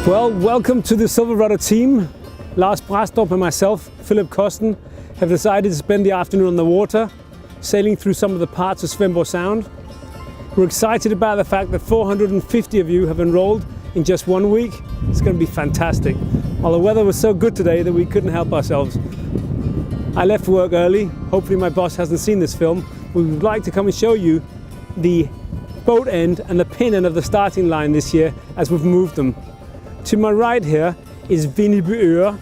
Well, welcome to the Silverrudder team. Lars Brastrup and myself, Philip Kosten, have decided to spend the afternoon on the water, sailing through some of the parts of Svendborg Sound. We're excited about the fact that 450 of you have enrolled in just 1 week. It's going to be fantastic. Well, the weather was so good today that we couldn't help ourselves. I left work early. Hopefully my boss hasn't seen this film. We would like to come and show you the boat end and the pin end of the starting line this year as we've moved them. To my right here is Vindeby,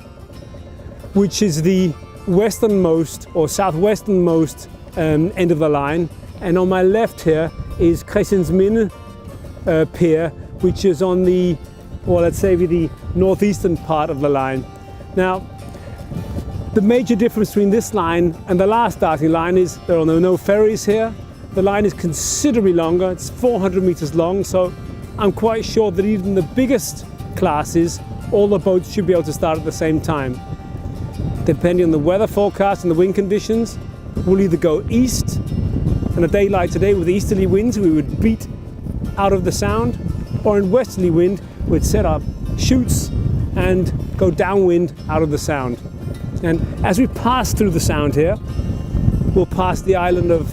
which is the westernmost or southwesternmost end of the line. And on my left here is Christiansminde Pier, which is on the, well, let's say the northeastern part of the line. Now, the major difference between this line and the last starting line is there are no ferries here. The line is considerably longer. It's 400 meters long, so I'm quite sure that even the biggest classes, all the boats should be able to start at the same time. Depending on the weather forecast and the wind conditions, we'll either go east, and a day like today with easterly winds we would beat out of the sound, or in westerly wind we'd set up chutes and go downwind out of the sound. And as we pass through the sound here, we'll pass the island of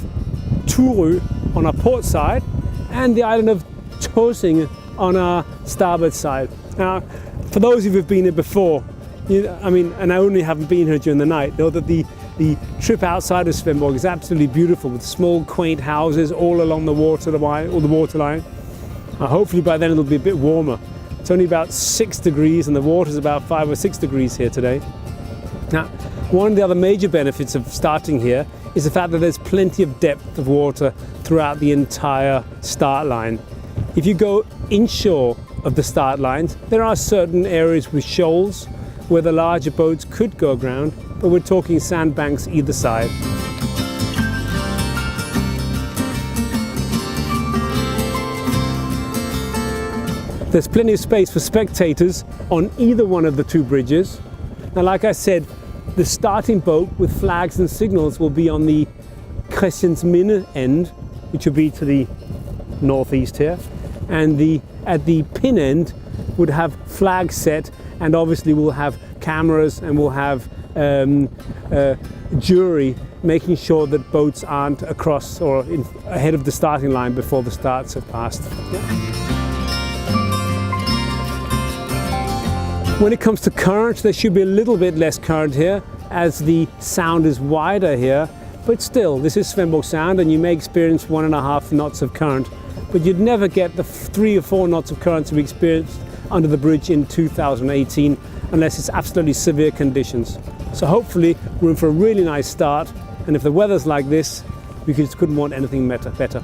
Turø on our port side and the island of Tåsinge on our starboard side. Now, for those of you who've been here before, and I only haven't been here during the night, know that the trip outside of Svendborg is absolutely beautiful, with small, quaint houses all along the waterline. Hopefully by then it'll be a bit warmer. It's only about 6 degrees and the water's about 5 or 6 degrees here today. Now, one of the other major benefits of starting here is the fact that there's plenty of depth of water throughout the entire start line. If you go inshore of the start lines, there are certain areas with shoals where the larger boats could go aground, but we're talking sandbanks either side. There's plenty of space for spectators on either one of the two bridges. Now, like I said, the starting boat with flags and signals will be on the Christiansminde end, which will be to the northeast here, and at the pin end would have flags set, and obviously we'll have cameras and we'll have jury making sure that boats aren't across or ahead of the starting line before the starts have passed. When it comes to current, there should be a little bit less current here as the sound is wider here, but still, this is Svendborg Sound and you may experience 1.5 knots of current, but you'd never get the 3 or 4 knots of current to be experienced under the bridge in 2018 unless it's absolutely severe conditions. So hopefully we're in for a really nice start, and if the weather's like this, we just couldn't want anything better.